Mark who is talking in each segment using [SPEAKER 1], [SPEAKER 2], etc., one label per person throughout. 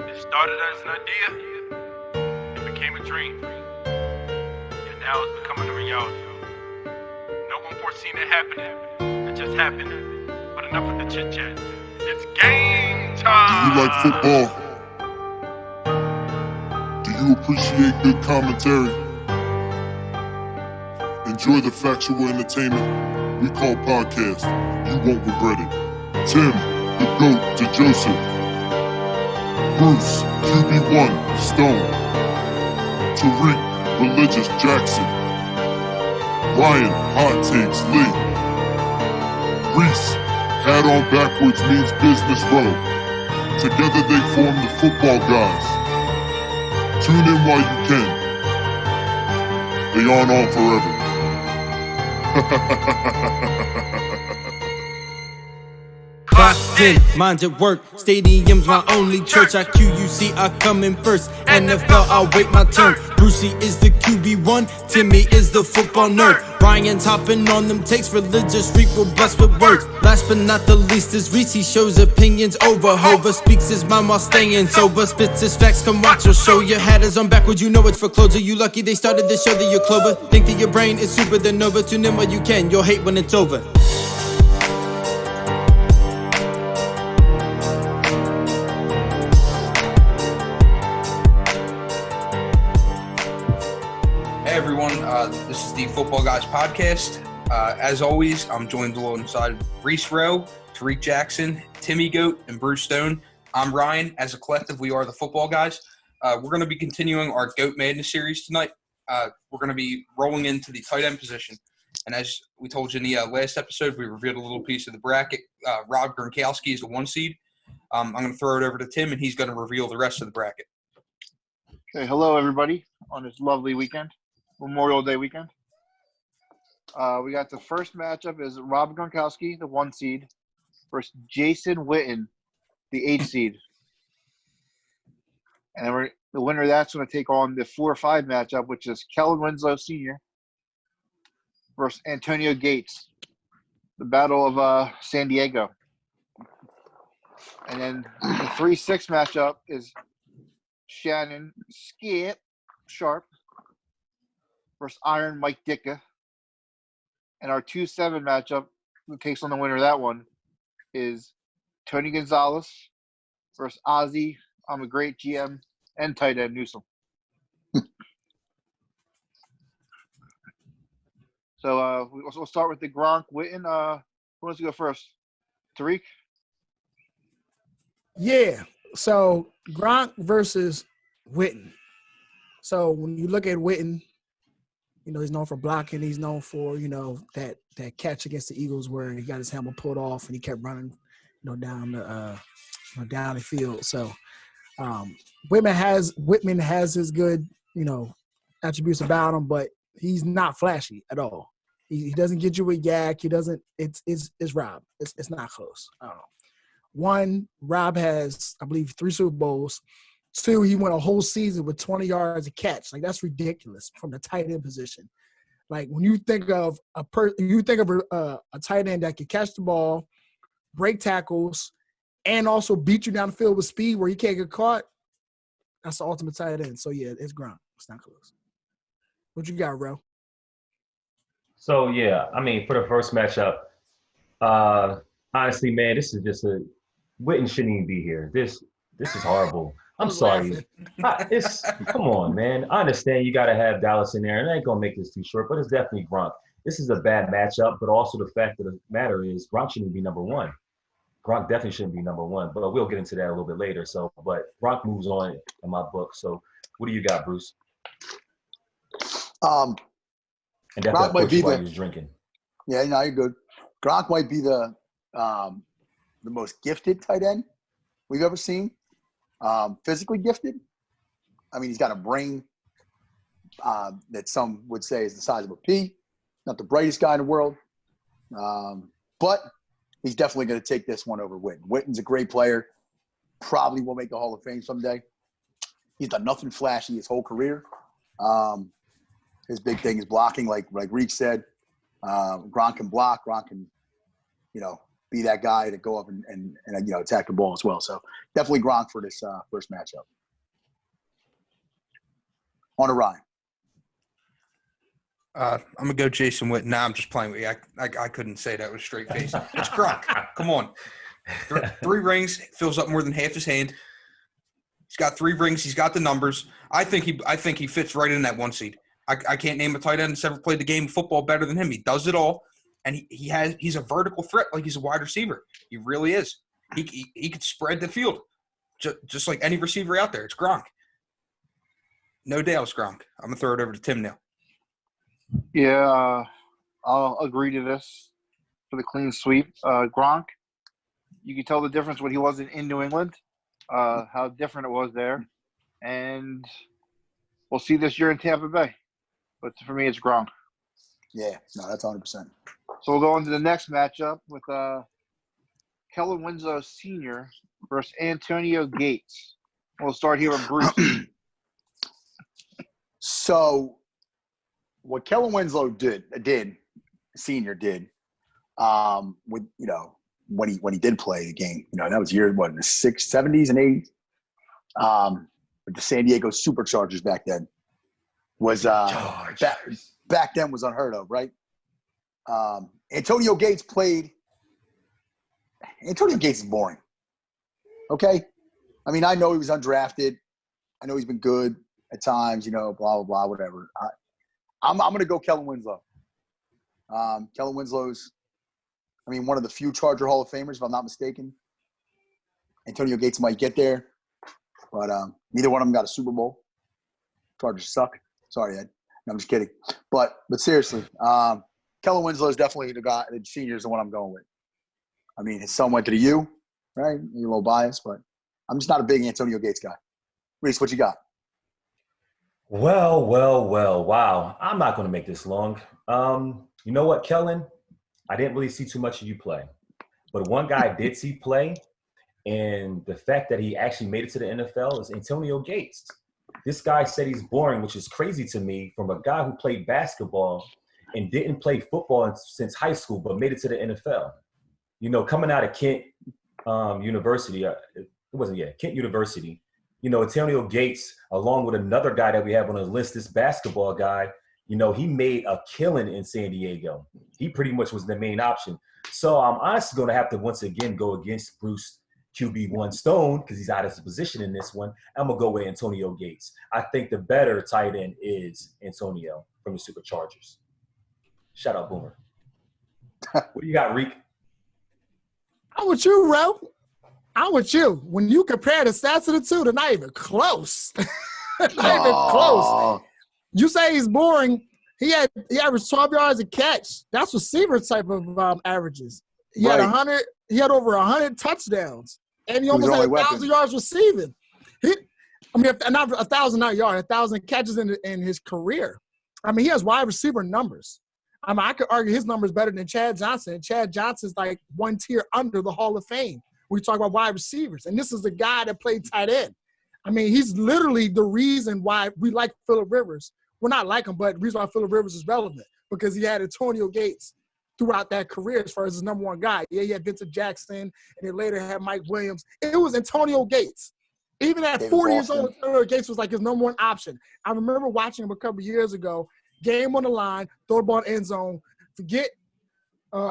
[SPEAKER 1] It started as an idea, it became a dream, and now it's becoming a reality. No one foreseen it happening, it just happened. But enough of the chit chat. It's game time!
[SPEAKER 2] Do you like football? Do you appreciate good commentary? Enjoy the factual entertainment we call podcast. You won't regret it. Tim, the GOAT to Joseph. Bruce, QB1, Stone. Tariq, Religious Jackson. Ryan, Hot Takes Lee. Reese, hat on backwards means business row. Together they form the football guys. Tune in while you can. They aren't on forever.
[SPEAKER 3] Clocked in, mind at work. Stadium's my only church. IQUC, I come in first. NFL, I'll wait my turn. Brucey is the QB1. Timmy is the football nerd. Ryan's hopping on them takes. Religious Reek will bless with words. Last but not the least is Reese. He shows opinions over. Hova speaks his mind while staying sober. Spits his facts, come watch your show. Your hat is on backwards, you know it's for closer. You lucky they started the show that you're clover. Think that your brain is super, then over. Tune in while you can. You'll hate when it's over.
[SPEAKER 4] Hey everyone, this is the Football Guys podcast. As always, I'm joined alongside Reese Rowe, Tariq Jackson, Timmy Goat, and Bruce Stone. I'm Ryan. As a collective, we are the Football Guys. We're going to be continuing our Goat Madness series tonight. We're going to be rolling into the tight end position. And as we told you in the last episode, we revealed a little piece of the bracket. Rob Gronkowski is the 1 seed. I'm going to throw it over to Tim, and he's going to reveal the rest of the bracket.
[SPEAKER 5] Okay, hello everybody on this lovely weekend, Memorial Day weekend. We got the first matchup is Rob Gronkowski, the 1 seed, versus Jason Witten, the 8 seed. And then the winner of that's going to take on the 4-5 matchup, which is Kellen Winslow Sr. versus Antonio Gates, the Battle of San Diego. And then the 3-6 matchup is Shannon Skip Sharp versus Iron Mike Ditka. And our 2-7 matchup, who takes on the winner of that one, is Tony Gonzalez versus Ozzy. I'm a great GM and tight end Newsom. So we'll start with the Gronk Witten. Who wants to go first? Tariq?
[SPEAKER 6] Yeah. So Gronk versus Witten. So when you look at Witten, you know, he's known for blocking. He's known for, you know, that catch against the Eagles where he got his helmet pulled off and he kept running, you know, down the field. So Whitman has his good, you know, attributes about him, but he's not flashy at all. He doesn't get you a yak. He doesn't. It's Rob. It's not close. I don't know. 1, Rob has, I believe, 3 Super Bowls. 2, he went a whole season with 20 yards a catch. Like, that's ridiculous from the tight end position. Like, when you think of a tight end that can catch the ball, break tackles, and also beat you down the field with speed where he can't get caught, that's the ultimate tight end. So, yeah, it's Gronk. It's not close. What you got, Ro?
[SPEAKER 7] So, yeah, I mean, for the first matchup, honestly, man, this is just Witten shouldn't even be here. This is horrible. I'm sorry. Come on, man. I understand you got to have Dallas in there, and I ain't going to make this too short, but it's definitely Gronk. This is a bad matchup, but also the fact of the matter is Gronk shouldn't be number 1. Gronk definitely shouldn't be number 1, but we'll get into that a little bit later. So, but Gronk moves on in my book. So, what do you got, Bruce?
[SPEAKER 8] And
[SPEAKER 7] Gronk might be while you're drinking.
[SPEAKER 8] Yeah, no, you're good. Gronk might be the most gifted tight end we've ever seen. Physically gifted. I mean, he's got a brain that some would say is the size of a pea. Not the brightest guy in the world. But he's definitely going to take this one over Witten. Witten's a great player. Probably will make the Hall of Fame someday. He's done nothing flashy his whole career. His big thing is blocking, like Reek said. Gronk can block. Gronk can, you know, be that guy to go up and attack the ball as well. So definitely Gronk for this first matchup. On to Ryan.
[SPEAKER 4] I'm gonna go Jason Witten. Nah, I'm just playing with you. I couldn't say that with a straight face. It's Gronk. Come on, three rings fills up more than half his hand. He's got 3 rings. He's got the numbers. I think he fits right in that 1 seed. I can't name a tight end that's ever played the game of football better than him. He does it all, and he's a vertical threat like he's a wide receiver. He really is. He could spread the field just like any receiver out there. It's Gronk. No doubt it's Gronk. I'm gonna throw it over to Tim now.
[SPEAKER 5] Yeah, I'll agree to this for the clean sweep. Gronk, you can tell the difference when he wasn't in New England, how different it was there. And we'll see this year in Tampa Bay. But for me, it's Gronk.
[SPEAKER 8] Yeah, no, that's 100%.
[SPEAKER 5] So we'll go into the next matchup with Kellen Winslow Sr. versus Antonio Gates. We'll start here with Bruce.
[SPEAKER 8] So what Kellen Winslow Senior did, with when he did play the game, that was year in the 70s and 80s, with the San Diego Superchargers back then, was back then was unheard of, right? Antonio Gates is boring. Okay, I mean, I know he was undrafted. I know he's been good at times, blah blah blah, whatever. I'm going to go Kellen Winslow. Kellen Winslow's, one of the few Charger Hall of Famers, if I'm not mistaken. Antonio Gates might get there, but neither one of them got a Super Bowl. Chargers suck. Sorry, Ed. No, I'm just kidding. But seriously, Kellen Winslow is definitely the guy. The senior is the one I'm going with. His son went to the U, right? You're a little biased, but I'm just not a big Antonio Gates guy. Reese, what you got?
[SPEAKER 7] Well. Wow. I'm not going to make this long. You know what, Kellen? I didn't really see too much of you play. But one guy I did see play, and the fact that he actually made it to the NFL is Antonio Gates. This guy said he's boring, which is crazy to me from a guy who played basketball and didn't play football since high school, but made it to the NFL. Coming out of Kent University, Kent University, Antonio Gates, along with another guy that we have on the list, this basketball guy, he made a killing in San Diego. He pretty much was the main option. So I'm honestly going to have to once again go against Bruce QB1 Stone because he's out of his position in this one. I'm going to go with Antonio Gates. I think the better tight end is Antonio from the Superchargers. Shout out, Boomer. What do you got, Reek?
[SPEAKER 6] I'm with you, Ro. I'm with you. When you compare the stats of the two, they're not even close. Not even close. You say he's boring. He averaged 12 yards a catch. That's receiver type of averages. He had 100. He had over 100 touchdowns, and he almost had 1,000 yards receiving. Not 1,000 not yards, 1,000 catches in his career. He has wide receiver numbers. I could argue his numbers better than Chad Johnson. And Chad Johnson's like one tier under the Hall of Fame. We talk about wide receivers, and this is the guy that played tight end. He's literally the reason why we like Phillip Rivers. We're not like him, but the reason why Phillip Rivers is relevant because he had Antonio Gates throughout that career as far as his number one guy. Yeah, he had Vincent Jackson, and then later had Mike Williams. It was Antonio Gates. Even at 40 years old, Antonio Gates was like his number one option. I remember watching him a couple years ago, game on the line, throw the ball in end zone, forget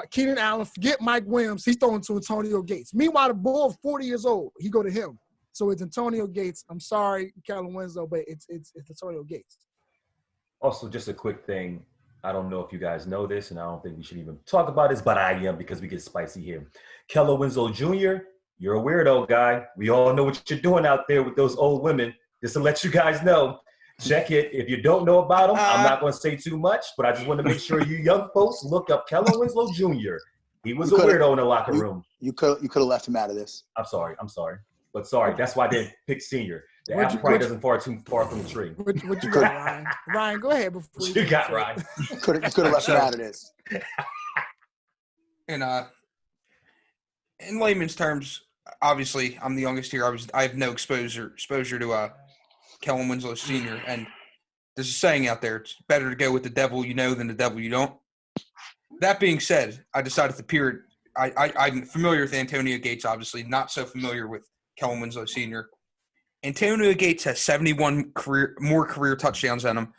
[SPEAKER 6] Keenan Allen, forget Mike Williams, he's throwing to Antonio Gates. Meanwhile, the bull, 40 years old, he go to him. So it's Antonio Gates. I'm sorry, Kellen Winslow, but it's Antonio Gates.
[SPEAKER 7] Also, just a quick thing. I don't know if you guys know this, and I don't think we should even talk about this, but I am because we get spicy here. Kellen Winslow Jr., you're a weirdo guy. We all know what you're doing out there with those old women. Just to let you guys know, check it. If you don't know about him, I'm not going to say too much, but I just want to make sure you young folks look up Kellen Winslow Jr. He was a weirdo in the locker room.
[SPEAKER 8] You could have left him out of this.
[SPEAKER 7] I'm sorry. But sorry, that's why I didn't pick senior. The apple probably doesn't fall too far from the tree.
[SPEAKER 6] What you got, Ryan? Ryan, go ahead. Before
[SPEAKER 7] you got, Ryan.
[SPEAKER 8] You could have left him out of this.
[SPEAKER 4] And in layman's terms, obviously, I'm the youngest here. I have no exposure to Kellen Winslow Sr. And there's a saying out there: it's better to go with the devil you know than the devil you don't. That being said, I decided to I'm familiar with Antonio Gates, obviously, not so familiar with Kellen Winslow Sr. Antonio Gates has 71 more career touchdowns than him,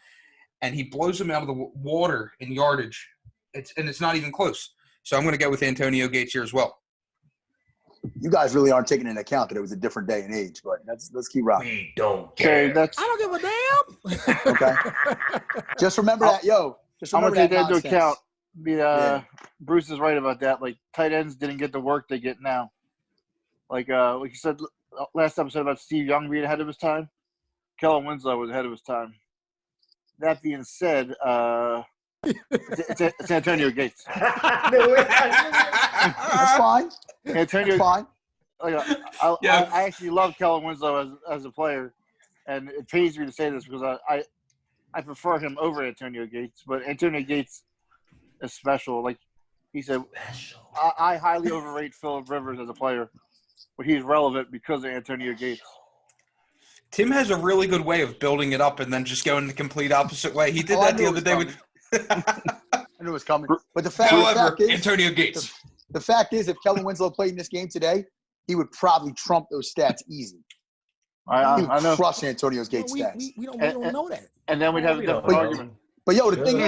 [SPEAKER 4] and he blows them out of the water in yardage. It's not even close. So I'm going to go with Antonio Gates here as well.
[SPEAKER 8] You guys really aren't taking into account that it was a different day and age, but let's keep rocking.
[SPEAKER 7] We don't
[SPEAKER 5] Okay,
[SPEAKER 7] care.
[SPEAKER 5] that's.
[SPEAKER 6] I don't give a damn.
[SPEAKER 8] Okay. Just remember that, yo. Just
[SPEAKER 5] I'm
[SPEAKER 8] remember
[SPEAKER 5] gonna take
[SPEAKER 8] that
[SPEAKER 5] that into
[SPEAKER 8] nonsense.
[SPEAKER 5] account.
[SPEAKER 8] Yeah.
[SPEAKER 5] Bruce is right about that. Like tight ends didn't get the work they get now. Like you said last episode about Steve Young being ahead of his time. Kellen Winslow was ahead of his time. That being said, it's Antonio Gates.
[SPEAKER 8] That's fine.
[SPEAKER 5] Antonio,
[SPEAKER 8] That's fine.
[SPEAKER 5] like,
[SPEAKER 4] Yeah.
[SPEAKER 5] I actually love Kellen Winslow as a player, and it pains me to say this because I prefer him over Antonio Gates. But Antonio Gates is special. Like he said, I highly overrate Phillip Rivers as a player, but he's relevant because of Antonio Gates.
[SPEAKER 4] Tim has a really good way of building it up and then just going the complete opposite way. He did
[SPEAKER 8] Oh, I
[SPEAKER 4] that
[SPEAKER 8] knew
[SPEAKER 4] the
[SPEAKER 8] it
[SPEAKER 4] other
[SPEAKER 8] was
[SPEAKER 4] day with
[SPEAKER 8] I knew it was coming. But the fact
[SPEAKER 4] However,
[SPEAKER 8] is,
[SPEAKER 4] Antonio Gates.
[SPEAKER 8] the fact is, if Kellen Winslow played in this game today, he would probably trump those stats easy. He
[SPEAKER 5] I
[SPEAKER 8] would
[SPEAKER 5] know.
[SPEAKER 8] crush Antonio Gates'
[SPEAKER 6] we,
[SPEAKER 8] stats.
[SPEAKER 6] we don't know that.
[SPEAKER 5] And then we'd have a
[SPEAKER 7] We don't
[SPEAKER 5] different
[SPEAKER 7] know.
[SPEAKER 5] argument.
[SPEAKER 8] But yo, the thing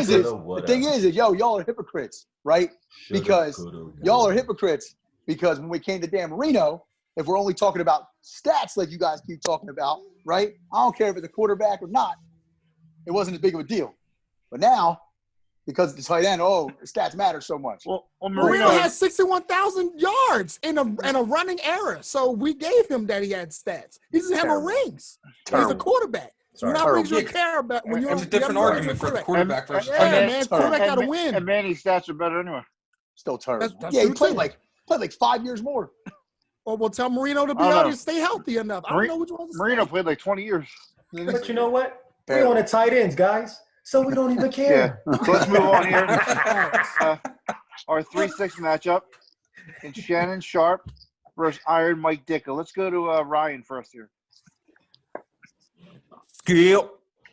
[SPEAKER 8] is, yo, y'all are hypocrites, right?
[SPEAKER 7] Shoulda,
[SPEAKER 8] Because
[SPEAKER 7] coulda,
[SPEAKER 8] y'all are
[SPEAKER 7] woulda.
[SPEAKER 8] hypocrites because when we came to Dan Marino, if we're only talking about stats like you guys keep talking about, right? I don't care if it's a quarterback or not. It wasn't as big of a deal. But now, because the tight end, the stats matter so much.
[SPEAKER 5] Well,
[SPEAKER 6] Marino has 61,000 yards in a running era, so we gave him that he had stats. He doesn't have no
[SPEAKER 8] Terrible.
[SPEAKER 6] rings. He's
[SPEAKER 8] Terrible.
[SPEAKER 6] a quarterback. You're not
[SPEAKER 8] Terrible.
[SPEAKER 6] rings you care about when you're
[SPEAKER 4] It's a different argument for the quarterback versus
[SPEAKER 6] Yeah,
[SPEAKER 4] tight end.
[SPEAKER 6] man, quarterback got to win.
[SPEAKER 5] And Manny's stats are better anyway.
[SPEAKER 8] Still terrible.
[SPEAKER 6] That's
[SPEAKER 8] Yeah, he
[SPEAKER 6] true,
[SPEAKER 8] played
[SPEAKER 6] too.
[SPEAKER 8] like 5 years more.
[SPEAKER 6] Or we'll tell Marino to be
[SPEAKER 5] I don't
[SPEAKER 6] able
[SPEAKER 5] know.
[SPEAKER 6] to stay healthy enough. I don't know which one's
[SPEAKER 5] Marino played like 20 years.
[SPEAKER 7] But you know what? We
[SPEAKER 8] Terrible.
[SPEAKER 7] on the tight ends, guys. So we don't even care.
[SPEAKER 5] So let's move on here. Our 3-6 matchup in Shannon Sharp versus Iron Mike Ditka. Let's go to Ryan first here.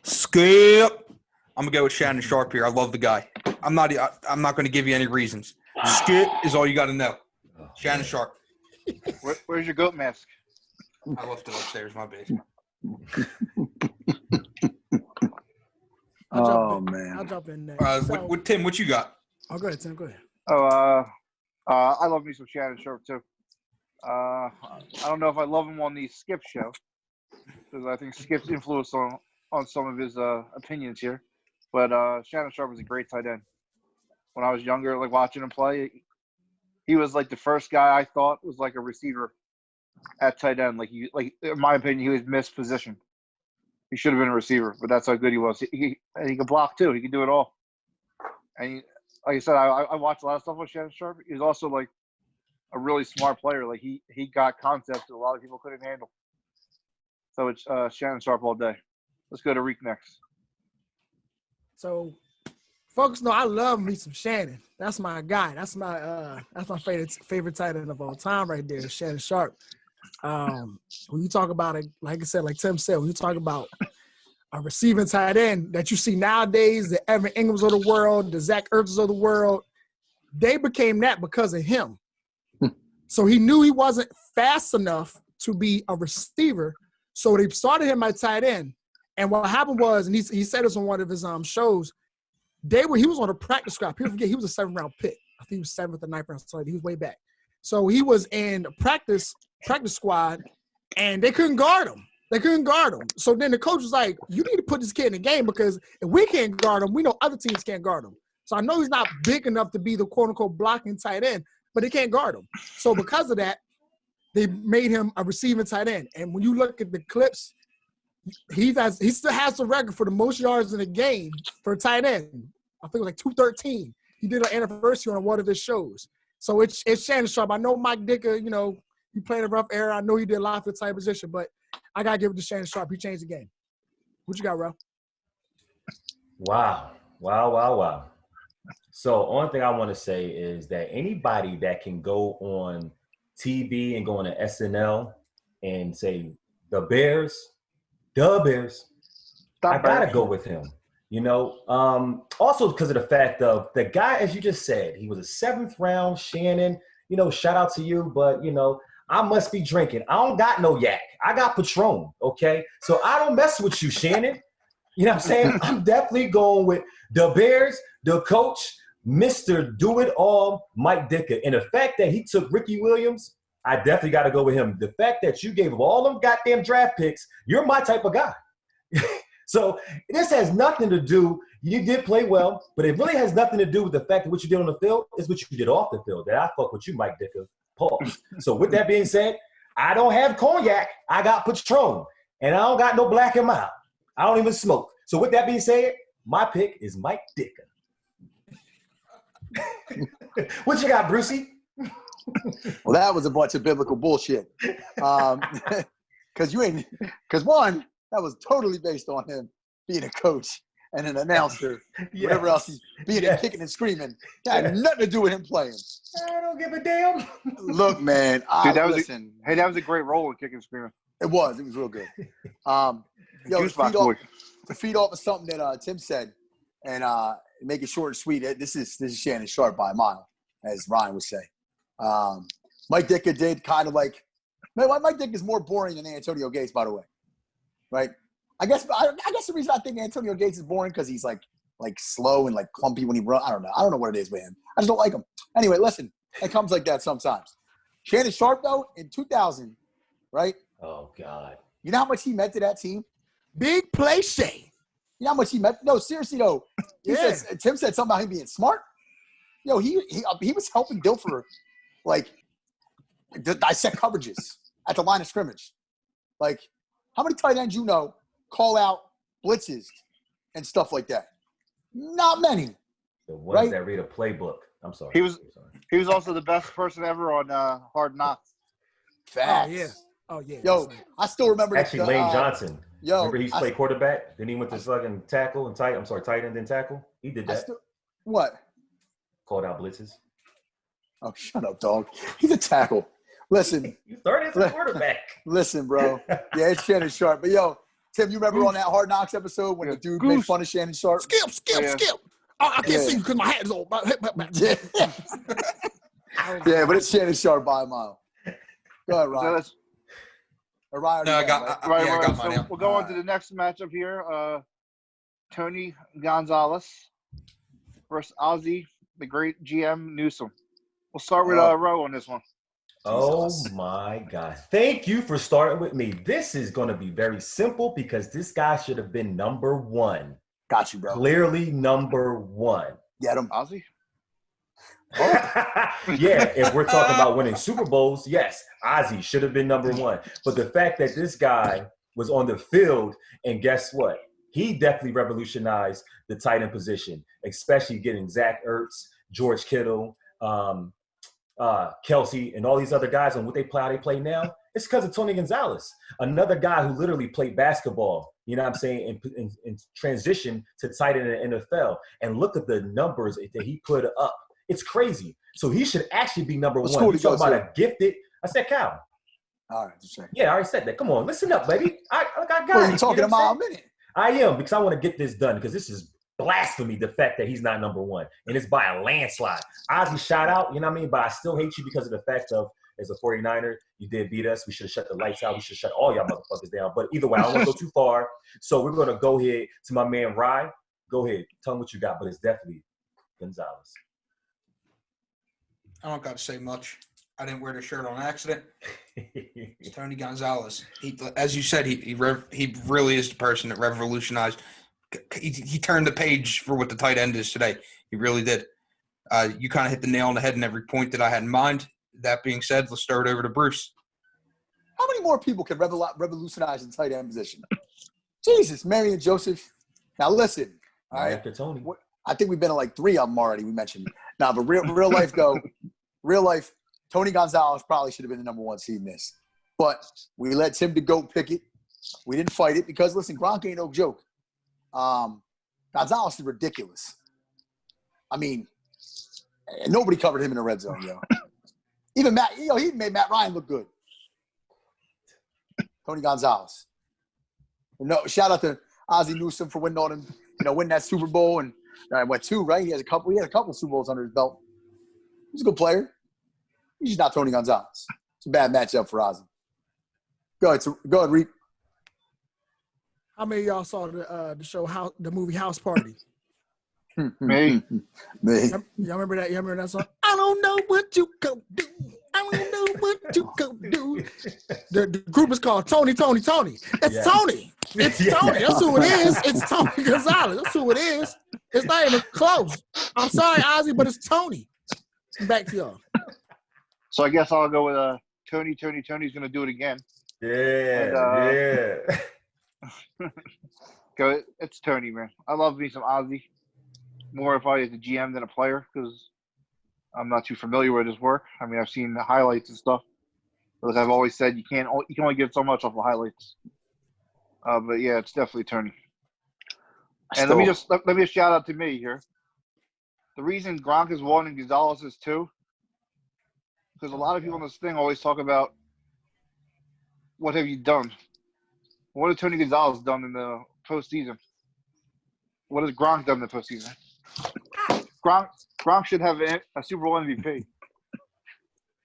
[SPEAKER 4] Skip. I'm gonna go with Shannon Sharp here. I love the guy. I'm not going to give you any reasons. Skip is all you got to know. Shannon Sharp.
[SPEAKER 5] Where's your goat mask?
[SPEAKER 4] I left it upstairs. My bad.
[SPEAKER 8] Oh,
[SPEAKER 6] I'll
[SPEAKER 8] man.
[SPEAKER 6] jump in there.
[SPEAKER 4] With Tim, what you got?
[SPEAKER 6] Oh, go ahead, Tim. Go ahead.
[SPEAKER 5] I love me some Shannon Sharp too. I don't know if I love him on the Skip show because I think Skip's influence on some of his opinions here. But Shannon Sharp was a great tight end. When I was younger, like watching him play, he was like the first guy I thought was like a receiver at tight end. Like in my opinion, he was mispositioned. He should have been a receiver, but that's how good he was. He could block too. He could do it all. And like I said, I watched a lot of stuff with Shannon Sharp. He's also like a really smart player. Like he got concepts that a lot of people couldn't handle. So it's Shannon Sharp all day. Let's go to Reek next.
[SPEAKER 6] So, folks know I love me some Shannon. That's my guy. That's my favorite tight end of all time right there, Shannon Sharp. When you talk about it, like I said, like Tim said, when you talk about a receiving tight end that you see nowadays, the Evan Ingrams of the world, the Zach Ertz's of the world, they became that because of him. So he knew he wasn't fast enough to be a receiver, so they started him at tight end. And what happened was, and he said this on one of his shows, he was on a practice squad. People forget he was a 7th-round pick. I think he was 7th or 9th round. So he was way back. So he was in practice squad, and they couldn't guard him. So then the coach was like, you need to put this kid in the game because if we can't guard him, we know other teams can't guard him. So I know he's not big enough to be the quote-unquote blocking tight end, but they can't guard him. So because of that, they made him a receiving tight end. And when you look at the clips, he still has the record for the most yards in a game for a tight end. I think it was like 213. He did an anniversary on one of his shows. So it's Shannon Sharp. I know Mike Ditka, he played a rough era. I know he did a lot for the tight position, but I got to give it to Shannon Sharp. He changed the game. What you got, Ralph?
[SPEAKER 7] Wow. So only thing I want to say is that anybody that can go on TV and go on to SNL and say the Bears, I gotta go with him. Also because of the fact of the guy, as you just said, he was a 7th round. Shannon, shout out to you, but, I must be drinking. I don't got no yak. I got Patron, okay? So I don't mess with you, Shannon. You know what I'm saying? I'm definitely going with the Bears, the coach, Mr. Do-It-All, Mike Ditka. And the fact that he took Ricky Williams, I definitely got to go with him. The fact that you gave him all them goddamn draft picks, you're my type of guy. So this has nothing to do, you did play well, but it really has nothing to do with the fact that what you did on the field is what you did off the field. That I fuck with you, Mike Ditka. Pause. So with that being said, I don't have cognac. I got Patron. And I don't got no Black and Mild. I don't even smoke. So with that being said, my pick is Mike Ditka. What you got, Brucey?
[SPEAKER 8] Well, that was a bunch of biblical bullshit. Because one, that was totally based on him being a coach and an announcer, whatever else he's being kicking and screaming. That had nothing to do with him playing.
[SPEAKER 7] I don't give a damn.
[SPEAKER 8] Look, man,
[SPEAKER 5] that was a great role in kicking and screaming.
[SPEAKER 8] It was real good. To feed off of something that Tim said, and make it short and sweet. This is Shannon Sharp by a mile, as Ryan would say. Mike Ditka did kind of like, man, Mike Ditka is more boring than Antonio Gates, by the way, right? I guess the reason I think Antonio Gates is boring because he's like slow and like clumpy when he runs. I don't know what it is with him. I just don't like him. Anyway, listen, it comes like that sometimes. Shannon Sharp though, in 2000, right?
[SPEAKER 7] Oh God.
[SPEAKER 8] You know how much he meant to that team?
[SPEAKER 6] Big play Shay.
[SPEAKER 8] You know how much he meant? No, seriously though. Tim said something about him being smart. He was helping Dilfer like dissect coverages at the line of scrimmage. Like, how many tight ends call out blitzes and stuff like that? Not many.
[SPEAKER 7] The ones that read a playbook. I'm sorry.
[SPEAKER 5] He was also the best person ever on Hard Knocks.
[SPEAKER 8] Facts.
[SPEAKER 6] Oh yeah.
[SPEAKER 8] Yo, I still remember.
[SPEAKER 7] Actually, Lane Johnson.
[SPEAKER 8] Yo,
[SPEAKER 7] remember he used to play quarterback. Then he went to fucking tackle and tight end then tackle. He did that.
[SPEAKER 8] What?
[SPEAKER 7] Called out blitzes.
[SPEAKER 8] Oh, shut up, dog. He's a tackle. Listen.
[SPEAKER 7] You started as a quarterback.
[SPEAKER 8] Listen, bro. Yeah, it's Shannon Sharp. But yo, Tim, you remember on that Hard Knocks episode when the dude made fun of Shannon Sharp?
[SPEAKER 6] Skip. Oh, I can't see you because my hat is on.
[SPEAKER 8] Yeah, but it's Shannon Sharp by a mile. Go ahead, Ryan.
[SPEAKER 4] I got mine.
[SPEAKER 5] So we'll go on to the next matchup here. Tony Gonzalez versus Ozzie, the great GM Newsome. We'll start with Roe on this one.
[SPEAKER 7] Oh my God. Thank you for starting with me. This is going to be very simple because this guy should have been number one.
[SPEAKER 8] Got you, bro.
[SPEAKER 7] Clearly number one.
[SPEAKER 8] Get him.
[SPEAKER 5] Ozzie?
[SPEAKER 7] Yeah, if we're talking about winning Super Bowls, yes, Ozzie should have been number one. But the fact that this guy was on the field, and guess what? He definitely revolutionized the tight end position, especially getting Zach Ertz, George Kittle, Kelsey, and all these other guys on what they play now. It's because of Tony Gonzalez, another guy who literally played basketball, you know what I'm saying, in transition to tight end in the NFL. And look at the numbers that he put up. It's crazy. So he should actually be number one. You talk about a gifted. I said Cal.
[SPEAKER 8] All right, just
[SPEAKER 7] yeah, I already said that. Come on, listen up, baby. I got
[SPEAKER 8] well, you're talking a mile a minute.
[SPEAKER 7] I am, because I want to get this done, because this is blasphemy, the fact that he's not number one. And it's by a landslide. Ozzie, shout out, you know what I mean? But I still hate you because of the fact of, as a 49er, you did beat us. We should have shut the lights out. We should shut all y'all motherfuckers down. But either way, I don't want to go too far. So we're going to go ahead to my man, Rye. Go ahead. Tell him what you got, but it's definitely Gonzalez.
[SPEAKER 4] I don't got to say much. I didn't wear the shirt on accident. It's Tony Gonzalez. He, as you said, he really is the person that revolutionized. He turned the page for what the tight end is today. He really did. You kind of hit the nail on the head in every point that I had in mind. That being said, let's start over to Bruce.
[SPEAKER 8] How many more people can revolutionize the tight end position? Jesus, Mary and Joseph. Now listen. All right.
[SPEAKER 7] After Tony.
[SPEAKER 8] I think we've been in like 3 of them already. We mentioned. Now, but real life though, real life. Tony Gonzalez probably should have been the number 1 seed in this. But we let Tim the GOAT pick it. We didn't fight it because, listen, Gronk ain't no joke. Gonzalez is ridiculous. I mean, nobody covered him in the red zone, yo. Even Matt, he made Matt Ryan look good. Tony Gonzalez. No, shout out to Ozzie Newsome for winning on him, winning that Super Bowl. And went 2, right? He had a couple Super Bowls under his belt. He's a good player. He's just not Tony Gonzalez. It's a bad matchup for Ozzy. Go ahead, Reek.
[SPEAKER 6] How many of y'all saw the movie House Party?
[SPEAKER 5] Me.
[SPEAKER 8] Me.
[SPEAKER 6] Y'all remember that? Y'all remember that song? I don't know what you go do. I don't know what you go do. The group is called Tony. It's Tony. It's Tony. That's who it is. It's Tony Gonzalez. That's who it is. It's not even close. I'm sorry, Ozzy, but it's Tony. Back to y'all.
[SPEAKER 5] So I guess I'll go with Tony. Tony's going to do it again.
[SPEAKER 7] Yeah.
[SPEAKER 5] Go. It's Tony, man. I love me some Ozzy. More probably as a GM than a player because I'm not too familiar with his work. I mean, I've seen the highlights and stuff. But as I've always said, you can only get so much off the highlights. But yeah, it's definitely Tony. And let me just shout out to me here. The reason Gronk is 1 and Gonzalez is 2, because a lot of people on this thing always talk about what have you done. What has Tony Gonzalez done in the postseason? What has Gronk done in the postseason? Gronk should have a Super Bowl MVP.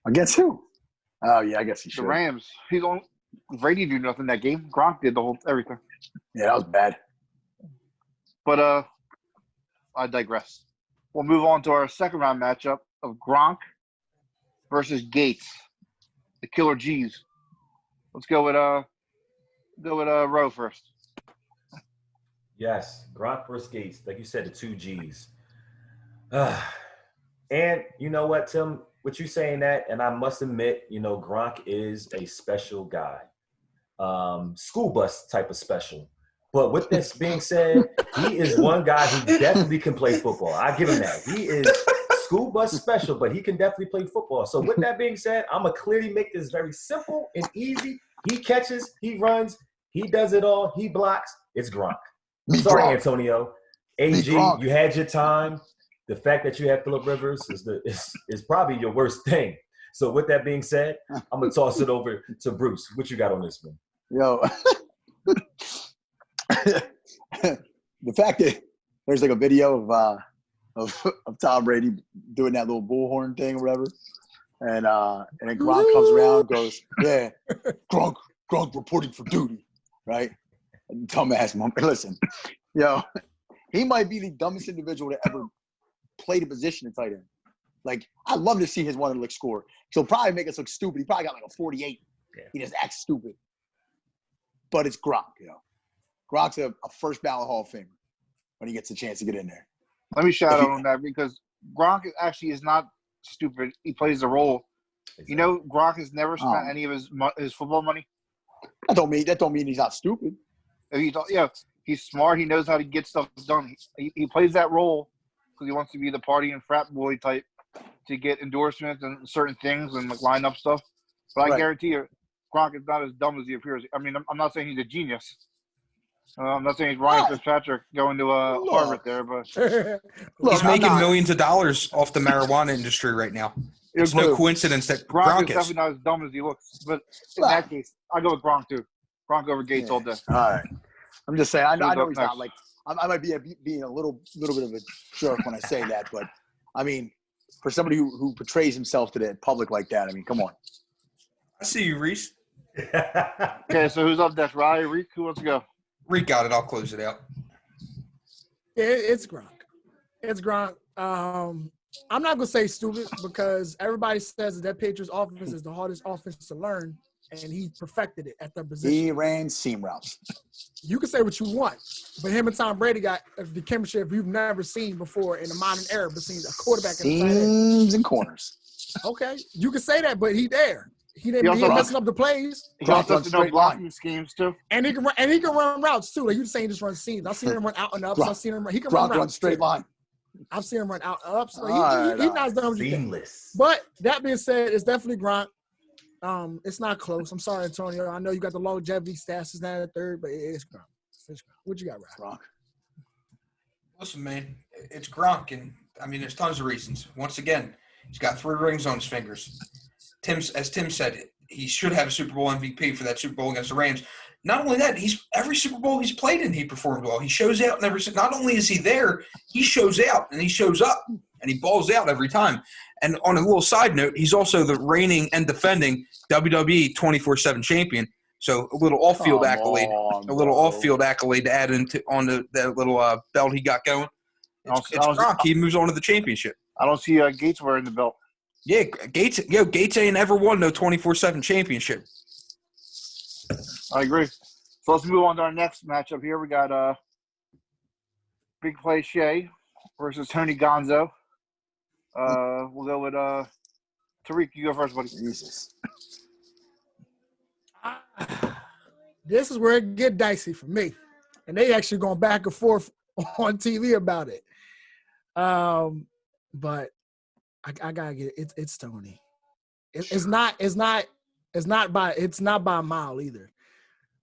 [SPEAKER 8] Against who? Oh yeah, I guess he should.
[SPEAKER 5] The Rams. Brady did nothing that game. Gronk did everything.
[SPEAKER 8] Yeah, that was bad.
[SPEAKER 5] But I digress. We'll move on to our second round matchup of Gronk versus Gates, the Killer G's. Let's go with Rowe first.
[SPEAKER 7] Yes, Gronk versus Gates. Like you said, the 2 Gs. And you know what, Tim? With you saying that, and I must admit, Gronk is a special guy. School bus type of special. But with this being said, he is one guy who definitely can play football. I give him that. He is school bus special, but he can definitely play football. So with that being said, I'm going to clearly make this very simple and easy. He catches, he runs, he does it all, he blocks. It's Gronk. Sorry, Gronk. Antonio. AG, you had your time. The fact that you have Phillip Rivers is probably your worst thing. So with that being said, I'm going to toss it over to Bruce. What you got on this one?
[SPEAKER 8] Yo. The fact that there's like a video of Tom Brady doing that little bullhorn thing or whatever, and then Gronk comes around and goes, yeah, Gronk reporting for duty, right? Dumbass mom. Listen, yo, he might be the dumbest individual to ever play the position of tight end. Like, I'd love to see his one lick score. He'll probably make us look stupid. He probably got like a 48. Yeah. He just acts stupid. But it's Gronk, Gronk's a first ballot Hall of Famer when he gets a chance to get in there.
[SPEAKER 5] Let me shout out on that because Gronk actually is not stupid. He plays the role. Exactly. Gronk has never spent any of his football money. That don't mean he's not stupid. He's smart. He knows how to get stuff done. He plays that role because he wants to be the party and frat boy type to get endorsements and certain things and like line up stuff. But I guarantee you, Gronk is not as dumb as he appears. I mean, I'm not saying he's a genius. I'm not saying he's Ryan Fitzpatrick going to Harvard there, but
[SPEAKER 4] he's making millions of dollars off the marijuana industry right now. It's no coincidence that
[SPEAKER 5] Gronk is definitely not as dumb as he looks. But in that case, I go with Gronk too. Gronk over Gates all day.
[SPEAKER 8] All right. I'm just saying. I know he's not like. I might be being a little bit of a jerk when I say that, but I mean, for somebody who portrays himself to the public like that, I mean, come on.
[SPEAKER 4] I see you, Reese.
[SPEAKER 5] Okay, so who's up next? Riley, Reek? Who wants to go?
[SPEAKER 4] Reek got it. I'll close it out.
[SPEAKER 6] Yeah, it's Gronk. It's Gronk. I'm not going to say stupid because everybody says that Patriots offense is the hardest offense to learn, and he perfected it at that position.
[SPEAKER 8] He ran seam routes.
[SPEAKER 6] You can say what you want, but him and Tom Brady got the chemistry you've never seen before in the modern era, but seen a quarterback in the
[SPEAKER 8] seams and corners.
[SPEAKER 6] Okay, you can say that, but he there. He ain't messing up the plays.
[SPEAKER 5] He also does know blocking schemes too,
[SPEAKER 6] and he can run routes too. Like you saying, just run seams. I've seen him run out and up. I've seen him. He can run routes.
[SPEAKER 8] Straight line.
[SPEAKER 6] I've seen him run out and up. So he's not as dumb as you think. But that being said, it's definitely Gronk. It's not close. I'm sorry, Antonio. I know you got the longevity stats. It's not at third, but it's Gronk. It's Gronk. What you got, Ryan?
[SPEAKER 8] Gronk.
[SPEAKER 4] Listen, man, it's Gronk, and I mean, there's tons of reasons. Once again, he's got 3 rings on his fingers. As Tim said, he should have a Super Bowl MVP for that Super Bowl against the Rams. Not only that, every Super Bowl he's played in, he performed well. He shows out and not only is he there, he shows out and he shows up and he balls out every time. And on a little side note, he's also the reigning and defending WWE 24/7 champion. So a little off-field accolade, off-field accolade to add on that little belt he got going. It's Gronk. He moves on to the championship.
[SPEAKER 5] I don't see Gates wearing the belt.
[SPEAKER 4] Yeah, Gates ain't ever won no 24/7 championship.
[SPEAKER 5] I agree. So let's move on to our next matchup here. We got Big Play Shea versus Tony Gonzo. We'll go with Tariq. You go first, buddy.
[SPEAKER 8] Jesus.
[SPEAKER 6] This is where it get dicey for me, and they actually going back and forth on TV about it. But I gotta get it. It's Tony. It's not by a mile either.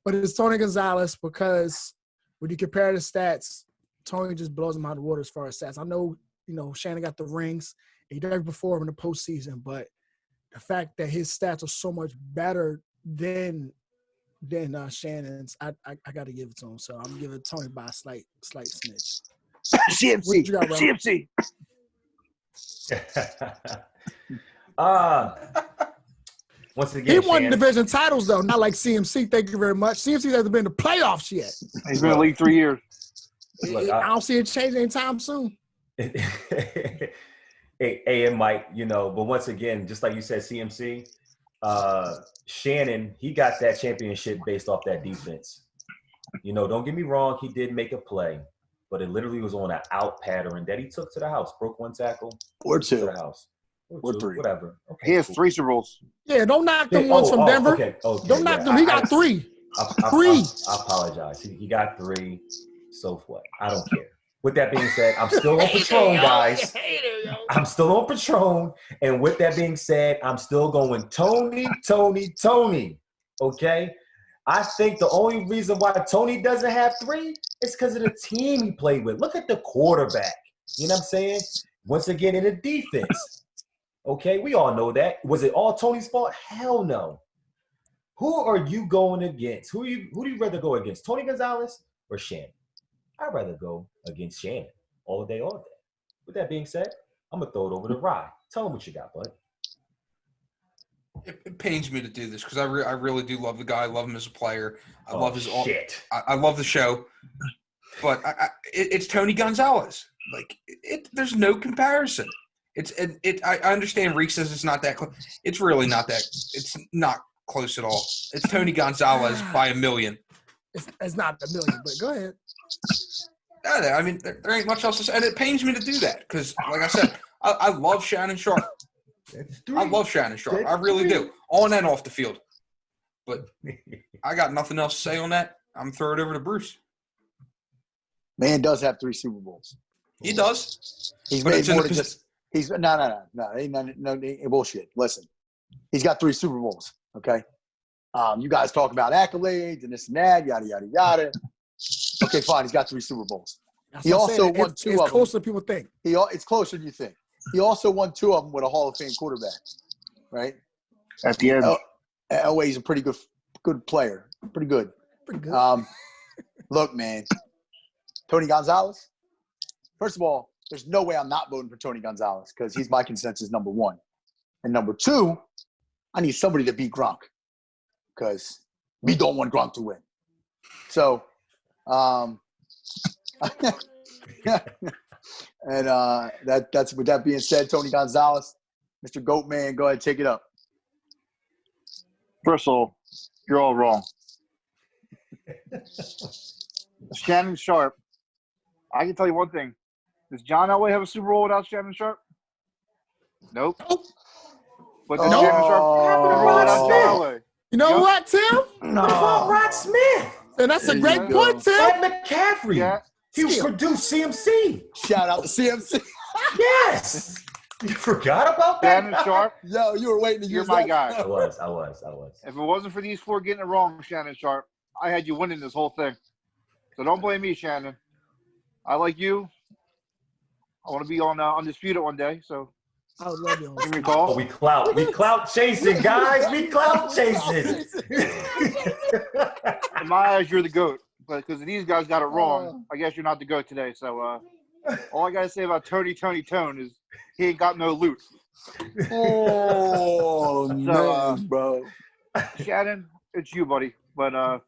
[SPEAKER 6] But it's Tony Gonzalez because when you compare the stats, Tony just blows him out of the water as far as stats. I know, Shannon got the rings. He did perform in the postseason, but the fact that his stats are so much better than Shannon's, I got to give it to him. So I'm giving Tony by a slight smidge.
[SPEAKER 5] CMC.
[SPEAKER 6] Got,
[SPEAKER 5] CMC.
[SPEAKER 7] Once again,
[SPEAKER 6] he won division titles though, not like CMC. Thank you very much. CMC hasn't been in the playoffs yet.
[SPEAKER 5] He's been in the league 3 years.
[SPEAKER 7] Look,
[SPEAKER 6] I don't see it changing anytime soon.
[SPEAKER 7] hey, and Mike, but once again, just like you said, CMC, Shannon, he got that championship based off that defense. Don't get me wrong, he did make a play, but it literally was on an out pattern that he took to the house, broke one tackle,
[SPEAKER 8] Or
[SPEAKER 7] to
[SPEAKER 8] two.
[SPEAKER 7] the house.
[SPEAKER 8] Or three.
[SPEAKER 7] Whatever. Okay,
[SPEAKER 5] He has
[SPEAKER 7] cool.
[SPEAKER 5] 3 Super Bowls.
[SPEAKER 6] Yeah, don't knock them ones from Denver.
[SPEAKER 7] Okay.
[SPEAKER 6] Don't knock them. He got 3.
[SPEAKER 7] I apologize. He got 3. So what? I don't care. With that being said, I'm still on Patron, guys. I'm still on Patron. And with that being said, I'm still going Tony. Okay? I think the only reason why Tony doesn't have 3 is because of the team he played with. Look at the quarterback. You know what I'm saying? Once again, in the defense. Okay? We all know that. Was it all Tony's fault? Hell no. Who are you going against? Who do you rather go against? Tony Gonzalez or Shannon? I'd rather go against Shannon all day, all day. With that being said, I'm going to throw it over to Rye. Tell him what you got, bud.
[SPEAKER 4] It pains me to do this because I really do love the guy. I love him as a player. I love his
[SPEAKER 7] shit.
[SPEAKER 4] I love the show. But it's Tony Gonzalez. There's no comparison. I understand Reek says it's not that close. It's really not that. It's not close at all. It's Tony Gonzalez by a million.
[SPEAKER 6] It's not a million, but go ahead.
[SPEAKER 4] I mean, there ain't much else to say. And it pains me to do that because, like I said, I love Shannon Sharp. I love Shannon Sharp. I really do. On and off the field. But I got nothing else to say on that. I'm throwing it over to Bruce.
[SPEAKER 8] Man does have 3 Super Bowls.
[SPEAKER 4] He does.
[SPEAKER 8] He's
[SPEAKER 4] But
[SPEAKER 8] made
[SPEAKER 4] it's in
[SPEAKER 8] more
[SPEAKER 4] the
[SPEAKER 8] than just. He's no. Ain't bullshit. Listen, he's got 3 Super Bowls. Okay, you guys talk about accolades and this and that, yada yada yada. Okay, fine. He's got 3 Super Bowls.
[SPEAKER 6] That's
[SPEAKER 8] He
[SPEAKER 6] what I'm
[SPEAKER 8] also
[SPEAKER 6] saying.
[SPEAKER 8] won
[SPEAKER 6] It's
[SPEAKER 8] 2 of them.
[SPEAKER 6] closer than people think.
[SPEAKER 8] It's closer than you think. He also won 2 of them with a Hall of Fame quarterback, right?
[SPEAKER 5] At the end.
[SPEAKER 8] Elway's a pretty good player. Pretty good.
[SPEAKER 6] Pretty good.
[SPEAKER 8] Look, man, Tony Gonzalez. First of all, there's no way I'm not voting for Tony Gonzalez because he's my consensus number 1. And number 2, I need somebody to beat Gronk because we don't want Gronk to win. So, and that's with that being said, Tony Gonzalez, Mr. Goatman, go ahead and take it up.
[SPEAKER 5] First of all, you're all wrong. Shannon Sharp. I can tell you one thing. Does John Elway have a Super Bowl without Shannon Sharp? Nope. But does
[SPEAKER 8] No.
[SPEAKER 5] Shannon Sharp have a Super Bowl without John Elway?
[SPEAKER 6] You know what, Tim?
[SPEAKER 7] What about Rod Smith?
[SPEAKER 6] And that's a
[SPEAKER 5] There
[SPEAKER 6] great
[SPEAKER 5] you go.
[SPEAKER 6] point, Tim.
[SPEAKER 7] Mike McCaffrey.
[SPEAKER 5] Yeah.
[SPEAKER 7] He
[SPEAKER 6] Skill.
[SPEAKER 7] produced CMC.
[SPEAKER 8] Shout out to CMC.
[SPEAKER 7] Yes. You forgot about that?
[SPEAKER 5] Shannon Sharp,
[SPEAKER 8] Yo, you were waiting to
[SPEAKER 5] you're
[SPEAKER 8] use
[SPEAKER 5] my
[SPEAKER 8] that.
[SPEAKER 5] guy.
[SPEAKER 7] I was.
[SPEAKER 5] If it wasn't for these 4 getting it wrong, Shannon Sharp, I had you winning this whole thing. So don't blame me, Shannon. I like you. I want to be on Undisputed one day, so
[SPEAKER 6] I would love you on
[SPEAKER 5] Give me a
[SPEAKER 6] Steve.
[SPEAKER 5] call.
[SPEAKER 7] Oh, we clout chasing, guys. We clout chasing.
[SPEAKER 5] In my eyes, you're the GOAT. But because these guys got it wrong, I guess you're not the GOAT today. So all I got to say about Tony Tone is he ain't got no loot.
[SPEAKER 8] Oh,
[SPEAKER 5] So,
[SPEAKER 8] man, bro.
[SPEAKER 5] Shannon, it's you, buddy. But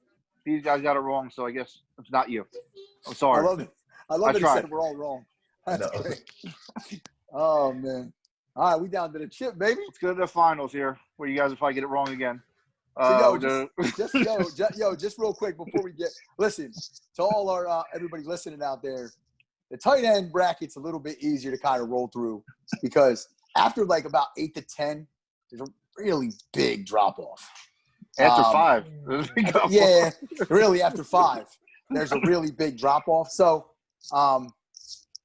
[SPEAKER 5] these guys got it wrong, so I guess it's not you. I'm sorry.
[SPEAKER 8] I love it. I love
[SPEAKER 5] I
[SPEAKER 8] that he
[SPEAKER 5] tried.
[SPEAKER 8] said we're all wrong. That's
[SPEAKER 7] No.
[SPEAKER 8] great. Oh, man. All right, we down to the chip, baby.
[SPEAKER 5] Let's go to the finals here, where you guys will probably get it wrong again.
[SPEAKER 8] So, just real quick before we listen to all our everybody listening out there. The tight end bracket's a little bit easier to kind of roll through because after like about 8 to 10, there's a really big drop off.
[SPEAKER 5] After 5.
[SPEAKER 8] Yeah, really after 5, there's a really big drop off. So,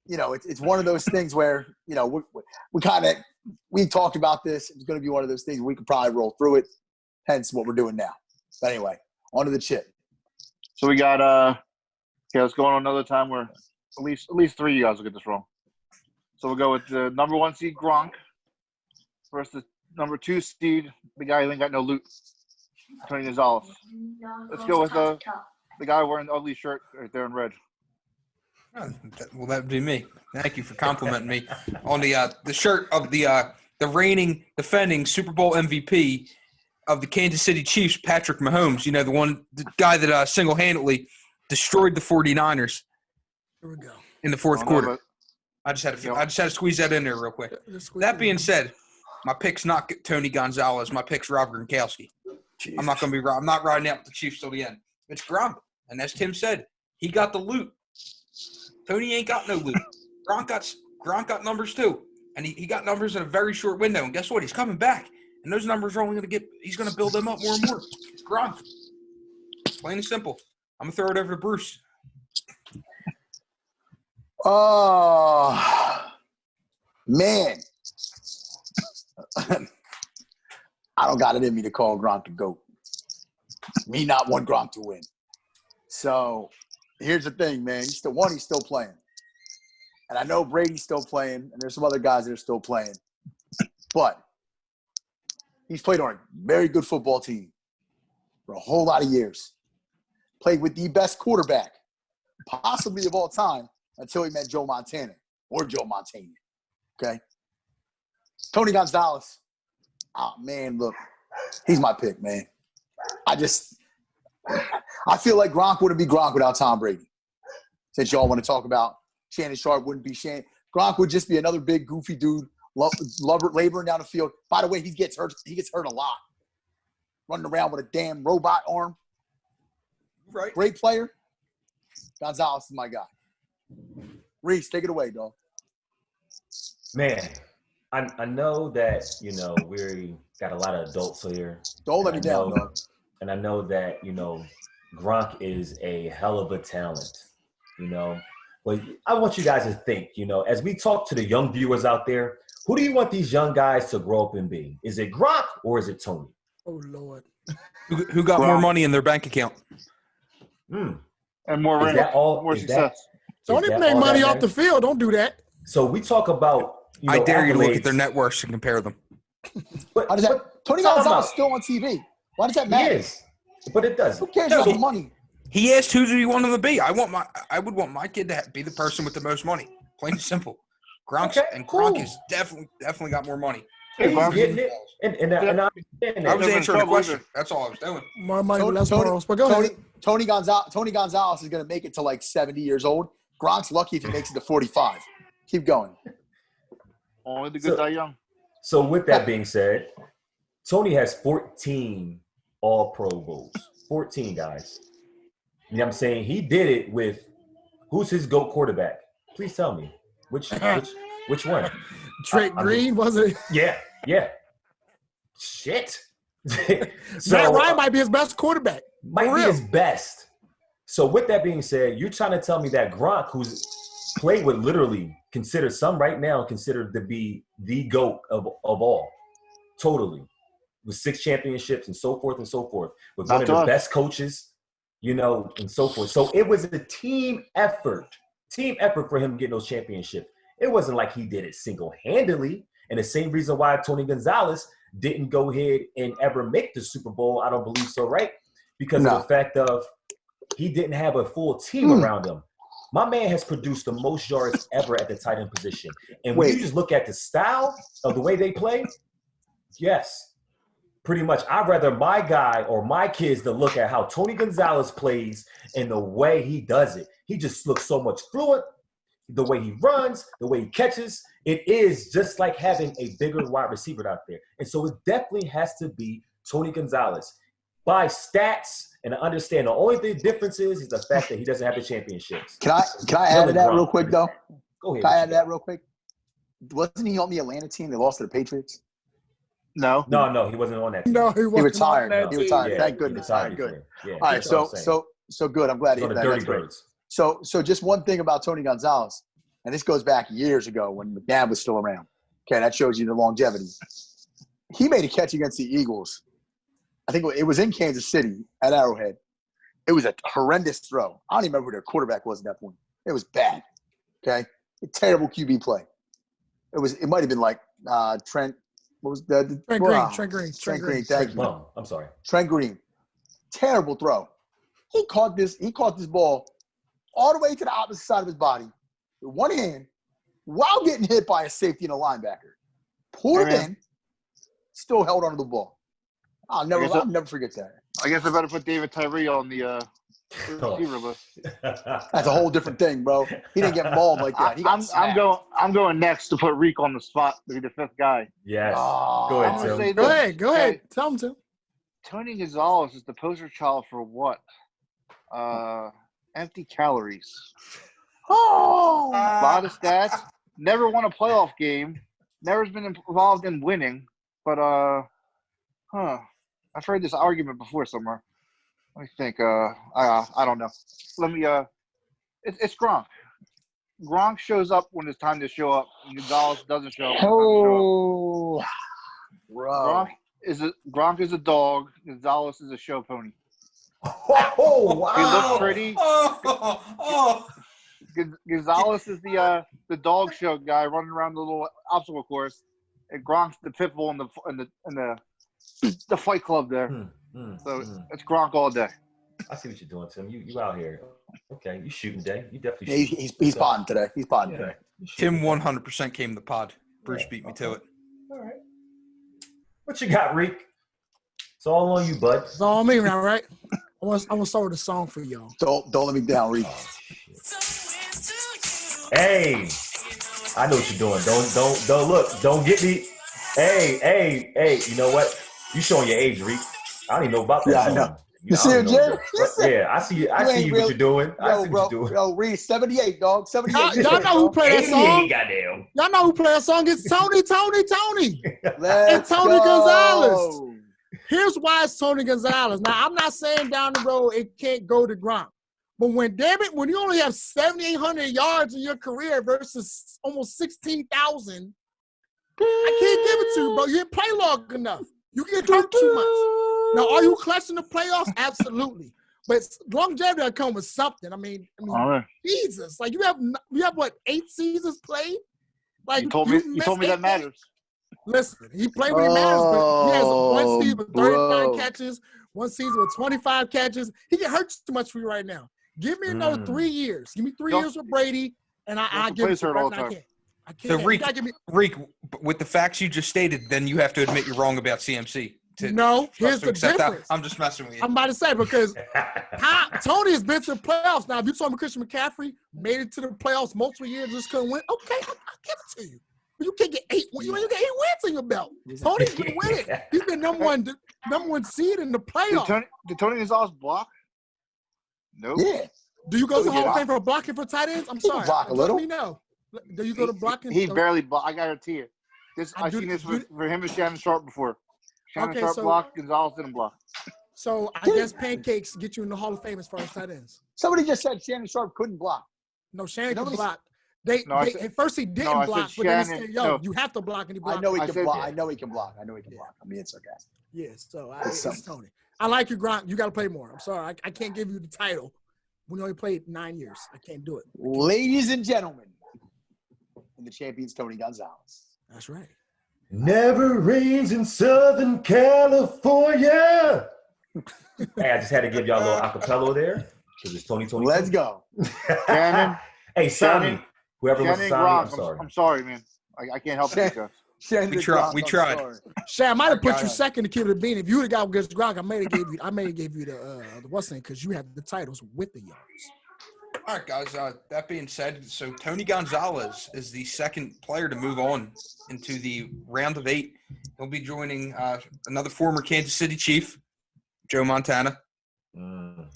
[SPEAKER 8] it's one of those things where we talked about this. It's going to be one of those things we could probably roll through it. Hence what we're doing now. But anyway, on to the chip.
[SPEAKER 5] So we got let's go on another time where at least 3 of you guys will get this wrong. So we'll go with the number 1 seed Gronk versus the number 2 seed, the guy who ain't got no loot, Tony Gonzalez. Let's go with the guy wearing the ugly shirt right there in red.
[SPEAKER 4] Well, that would be me. Thank you for complimenting me on the shirt of the reigning, defending Super Bowl MVP of the Kansas City Chiefs, Patrick Mahomes. The guy that single-handedly destroyed the 49ers
[SPEAKER 6] Here we go.
[SPEAKER 4] in the fourth quarter. I just had to squeeze that in there real quick. That being said, my pick's not Tony Gonzalez. My pick's Rob Gronkowski.
[SPEAKER 8] Jeez.
[SPEAKER 4] I'm not riding out with the Chiefs till the end. It's Gronk, and as Tim said, he got the loot. Tony ain't got no loot. Gronk got numbers too, and he got numbers in a very short window. And guess what? He's coming back, and those numbers are only going to he's going to build them up more and more. It's Gronk. Plain and simple. I'm gonna throw it over to Bruce.
[SPEAKER 8] Oh, man. I don't got it in me to call Gronk the GOAT. Me not want Gronk to win. So here's the thing, man. He's still playing. And I know Brady's still playing, and there's some other guys that are still playing. But he's played on a very good football team for a whole lot of years. Played with the best quarterback, possibly of all time, until he met Joe Montana or Joe Montana. Okay? Tony Gonzalez. Oh, man, look. He's my pick, man. I feel like Gronk wouldn't be Gronk without Tom Brady. Since y'all want to talk about Shannon Sharp wouldn't be Shannon. Gronk would just be another big, goofy dude, laboring down the field. By the way, he gets hurt a lot. Running around with a damn robot arm.
[SPEAKER 4] Right.
[SPEAKER 8] Great player. Gonzalez is my guy. Reese, take it away, dog.
[SPEAKER 7] Man, I know that, we got a lot of adults here.
[SPEAKER 8] Don't let me down, dog.
[SPEAKER 7] And I know that, Gronk is a hell of a talent, But I want you guys to think, as we talk to the young viewers out there, who do you want these young guys to grow up and be? Is it Gronk or is it Tony?
[SPEAKER 6] Oh, Lord.
[SPEAKER 4] Who got more money in their bank account?
[SPEAKER 5] And more
[SPEAKER 7] Is
[SPEAKER 5] rings,
[SPEAKER 7] that all?
[SPEAKER 5] more
[SPEAKER 7] is
[SPEAKER 5] success.
[SPEAKER 6] Tony
[SPEAKER 7] that
[SPEAKER 6] make
[SPEAKER 7] all
[SPEAKER 6] money
[SPEAKER 7] that
[SPEAKER 6] off the
[SPEAKER 7] matters?
[SPEAKER 6] field. Don't do that.
[SPEAKER 7] So we talk about,
[SPEAKER 4] I dare you to look
[SPEAKER 7] accolades.
[SPEAKER 4] at their net worths and compare them.
[SPEAKER 7] But,
[SPEAKER 8] How does that? Tony Gonzalez is still on TV. Why does that
[SPEAKER 7] he
[SPEAKER 8] matter?
[SPEAKER 7] is, but it does.
[SPEAKER 8] Who cares about the money?
[SPEAKER 4] He asked who do you want him to be. I would want my kid to be the person with the most money. Plain and simple. Gronk is definitely got more money.
[SPEAKER 7] And he's
[SPEAKER 5] Gronk-
[SPEAKER 7] getting it, and I understand that.
[SPEAKER 4] I was
[SPEAKER 5] Never in
[SPEAKER 4] answering the
[SPEAKER 5] trouble
[SPEAKER 4] question.
[SPEAKER 5] either.
[SPEAKER 4] That's all I was doing.
[SPEAKER 6] More money,
[SPEAKER 8] Tony-
[SPEAKER 6] less
[SPEAKER 8] Tony-
[SPEAKER 6] morals. But go ahead.
[SPEAKER 8] Tony Gonzalez is going to make it to like 70 years old. Gronk's lucky if he makes it to 45. Keep going.
[SPEAKER 5] Only the good die young.
[SPEAKER 7] So with that being said, Tony has 14 All-Pro Bowls. 14 guys. You know what I'm saying? He did it with who's his GOAT quarterback? Please tell me. Which one?
[SPEAKER 6] Drake Green, was it?
[SPEAKER 7] Yeah. Shit.
[SPEAKER 6] Matt Ryan might be his best quarterback.
[SPEAKER 7] might
[SPEAKER 6] For
[SPEAKER 7] be
[SPEAKER 6] real.
[SPEAKER 7] his best. So with that being said, you're trying to tell me that Gronk, who's played with literally some right now considered to be the GOAT of all, totally, with 6 championships and so forth, with one of the best coaches, and so forth. So it was a team effort for him getting those championships. It wasn't like he did it single-handedly. And the same reason why Tony Gonzalez didn't go ahead and ever make the Super Bowl, I don't believe so, right? Because of the fact of he didn't have a full team around him. My man has produced the most yards ever at the tight end position. And when you just look at the style of the way they play, yes, pretty much. I'd rather my guy or my kids to look at how Tony Gonzalez plays and the way he does it. He just looks so much fluent. The way he runs, the way he catches, it is just like having a bigger wide receiver out there. And so it definitely has to be Tony Gonzalez. By stats, and I understand the only difference is the fact that he doesn't have the championships.
[SPEAKER 8] Can I add to that real quick, though?
[SPEAKER 7] Go ahead.
[SPEAKER 8] Can I add that real quick? Wasn't he on the Atlanta team that lost to the Patriots?
[SPEAKER 5] No.
[SPEAKER 7] No, he wasn't on that team.
[SPEAKER 6] No, he wasn't.
[SPEAKER 8] He retired.
[SPEAKER 6] on that
[SPEAKER 8] He
[SPEAKER 6] team.
[SPEAKER 8] retired.
[SPEAKER 7] Yeah,
[SPEAKER 8] Thank goodness.
[SPEAKER 7] he
[SPEAKER 8] All right,
[SPEAKER 7] retired
[SPEAKER 8] good.
[SPEAKER 7] before. Yeah,
[SPEAKER 8] All right,
[SPEAKER 7] that's what I'm saying.
[SPEAKER 8] so good. I'm glad
[SPEAKER 7] He's on the
[SPEAKER 8] that's
[SPEAKER 7] Dirty
[SPEAKER 8] great.
[SPEAKER 7] Birds.
[SPEAKER 8] So just one thing about Tony Gonzalez, and this goes back years ago when McNabb was still around. Okay, that shows you the longevity. He made a catch against the Eagles. I think it was in Kansas City at Arrowhead. It was a horrendous throw. I don't even remember who their quarterback was at that point. It was bad. Okay, a terrible QB play. It might have been like Trent. What was the Trent Green. Thank you.
[SPEAKER 7] I'm sorry.
[SPEAKER 8] Trent Green. Terrible throw. He caught this ball all the way to the opposite side of his body with one hand while getting hit by a safety and a linebacker. Pulled it in, still held onto the ball. I'll never forget that.
[SPEAKER 5] I guess I better put David Tyree on the receiver list.
[SPEAKER 8] That's a whole different thing, bro. He didn't get mauled like that.
[SPEAKER 5] I'm going next to put Reek on the spot to be the fifth guy.
[SPEAKER 7] Yes.
[SPEAKER 8] Oh,
[SPEAKER 7] Go
[SPEAKER 5] I'm
[SPEAKER 7] ahead,
[SPEAKER 5] gonna say
[SPEAKER 7] Tim.
[SPEAKER 5] this.
[SPEAKER 6] Go ahead. Tell him to.
[SPEAKER 5] Tony Gonzalez is the poster child for what? Empty calories.
[SPEAKER 8] Oh,
[SPEAKER 5] A lot of stats. Never won a playoff game. Never been involved in winning. But I've heard this argument before somewhere. Let me think. I don't know. Let me. It's Gronk. Gronk shows up when it's time to show up. And Gonzalez doesn't show up.
[SPEAKER 8] oh, bro.
[SPEAKER 5] Gronk is a dog. Gonzalez is a show pony.
[SPEAKER 7] Oh, wow.
[SPEAKER 5] He looks pretty. Gonzalez is the dog show guy running around the little obstacle course, and Gronk's the pit bull in the fight club there. So it's Gronk all day.
[SPEAKER 7] I see what you're doing, Tim. You out here. Okay, you shooting day. You definitely
[SPEAKER 8] Yeah,
[SPEAKER 7] shooting.
[SPEAKER 8] he's potting today. He's potting today.
[SPEAKER 4] Tim 100% came to the pod. Bruce beat me to it.
[SPEAKER 7] All right. What you got, Reek? It's all on you, bud.
[SPEAKER 6] It's all on me now, right? I'm gonna start with a song for y'all.
[SPEAKER 8] Don't let me down, Reed.
[SPEAKER 7] Hey, I know what you're doing. Don't look. Don't get me. Hey. You know what? You showing your age, Reek. I don't even know about that.
[SPEAKER 8] Yeah, I
[SPEAKER 7] song.
[SPEAKER 8] know. You see it, Jay?
[SPEAKER 7] Yeah, I see. I see what you're doing. I see what you're doing.
[SPEAKER 8] Yo, Reed, 78, dog. 78.
[SPEAKER 6] Y'all know who played that song?
[SPEAKER 7] Goddamn.
[SPEAKER 6] Y'all know who played that song? It's Tony.
[SPEAKER 8] Let's
[SPEAKER 6] Tony
[SPEAKER 8] go.
[SPEAKER 6] Gonzalez. Here's why it's Tony Gonzalez. Now, I'm not saying down the road it can't go to Gronk. But when you only have 7,800 yards in your career versus almost 16,000, I can't give it to you, bro. You didn't play long enough. You get hurt too much. Now, are you clutching the playoffs? Absolutely. But longevity will come with something. I mean, Jesus. Like, you have what, 8 seasons played? Like,
[SPEAKER 5] You told me that matters.
[SPEAKER 6] Listen, he played when he matters, but he has one season with 39 catches, one season with 25 catches. He get hurt too much for you right now. Give me another 3 years. Give me 3 years with Brady, and I give it to him. I can't.
[SPEAKER 4] So, Reek, with the facts you just stated, then you have to admit you're wrong about CMC.
[SPEAKER 6] No, here's the difference.
[SPEAKER 4] I'm just messing with you.
[SPEAKER 6] I'm about to say, because Tony has been to the playoffs. Now, if you told me Christian McCaffrey made it to the playoffs multiple years, just couldn't win, okay, I'll give it to you. But you can't get 8 wins. You get 8 wins in your belt. Tony's been winning. He's been number one seed in the playoffs.
[SPEAKER 5] Did Tony Gonzalez block? Nope.
[SPEAKER 8] Yeah.
[SPEAKER 6] Do you go to the Hall of Fame for blocking for tight ends? I'm sorry.
[SPEAKER 8] Block a little.
[SPEAKER 6] Let me know. Do you go to blocking?
[SPEAKER 5] He barely blocked. I guarantee you. I've seen this for him and Shannon Sharp before. Shannon Sharp blocked. Gonzalez didn't block.
[SPEAKER 6] So I guess pancakes get you in the Hall of Fame as far as tight ends.
[SPEAKER 8] Somebody just said Shannon Sharp couldn't block.
[SPEAKER 6] No, Shannon could block. At first he didn't block, but then they said, you have to block, and he blocked.
[SPEAKER 8] I know he can block. I know he can block. I'm being sarcastic.
[SPEAKER 6] Yes, so it's Tony. I like you, Gronk. You got to play more. I'm sorry. I can't give you the title when you only played 9 years. I can't do it.
[SPEAKER 8] Ladies and gentlemen, and the champion's Tony Gonzalez.
[SPEAKER 6] That's right.
[SPEAKER 7] Never rains in Southern California. Hey, I just had to give y'all a little acapella there because it's 2020.
[SPEAKER 8] Let's go.
[SPEAKER 5] Shannon,
[SPEAKER 7] Hey, sign
[SPEAKER 5] Shannon,
[SPEAKER 7] me. Whoever wants to
[SPEAKER 5] Shannon
[SPEAKER 7] sign me, I'm
[SPEAKER 5] Gronk,
[SPEAKER 7] sorry.
[SPEAKER 5] I'm sorry, man. I can't help it. Joe.
[SPEAKER 8] Shannon
[SPEAKER 4] We tried-
[SPEAKER 8] Gronk,
[SPEAKER 4] we
[SPEAKER 8] I'm
[SPEAKER 4] tried.
[SPEAKER 8] sorry.
[SPEAKER 6] Shay, I might have put you
[SPEAKER 8] got it.
[SPEAKER 6] second to Killer Bean. If you would have got against Gronk, I may have gave you the what's name because you have the titles with the yards.
[SPEAKER 4] All right, guys. That being said, so Tony Gonzalez is the second player to move on into the round of 8. He'll be joining another former Kansas City Chief, Joe Montana.
[SPEAKER 7] Mm.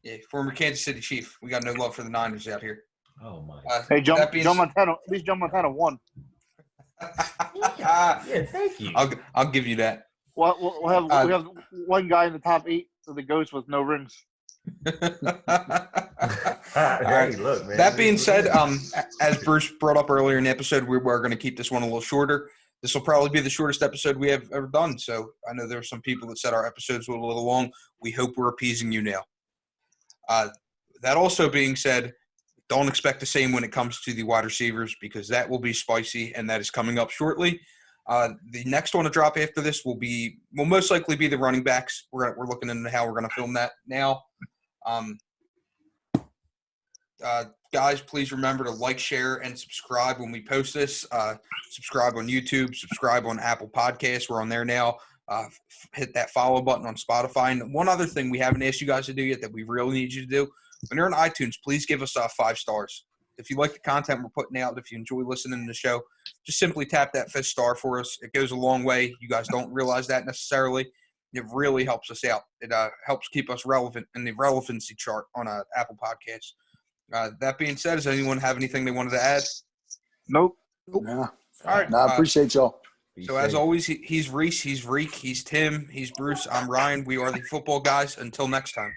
[SPEAKER 4] Yeah, former Kansas City Chief. We got no love for the Niners out here.
[SPEAKER 7] Oh, my.
[SPEAKER 5] Hey, Joe
[SPEAKER 4] that being
[SPEAKER 5] Montana. At least Joe Montana won.
[SPEAKER 7] Yeah, thank you.
[SPEAKER 4] I'll give you that.
[SPEAKER 5] We'll have we have one guy in the top 8 of the GOATs with no rings.
[SPEAKER 7] Hey, look, man.
[SPEAKER 4] That being said, as Bruce brought up earlier in the episode, we were going to keep this one a little shorter. This will probably be the shortest episode we have ever done. So I know there were some people that said our episodes were a little long. We hope we're appeasing you now. That also being said, don't expect the same when it comes to the wide receivers because that will be spicy and that is coming up shortly. The next one to drop after this will most likely be the running backs. We're looking into how we're going to film that now. Guys, please remember to like, share, and subscribe when we post this. Subscribe on YouTube, subscribe on Apple Podcasts. We're on there now. Hit that follow button on Spotify. And one other thing we haven't asked you guys to do yet that we really need you to do, when you're on iTunes, please give us 5 stars. If you like the content we're putting out, if you enjoy listening to the show, just simply tap that 5th star for us. It goes a long way. You guys don't realize that necessarily. It really helps us out. It helps keep us relevant in the relevancy chart on Apple Podcasts. That being said, does anyone have anything they wanted to add?
[SPEAKER 5] Nope.
[SPEAKER 8] Yeah.
[SPEAKER 4] All right.
[SPEAKER 8] No, I appreciate y'all.
[SPEAKER 4] So as always, he's Reese, he's Reek, he's Tim, he's Bruce, I'm Ryan. We are the Football Guys. Until next time.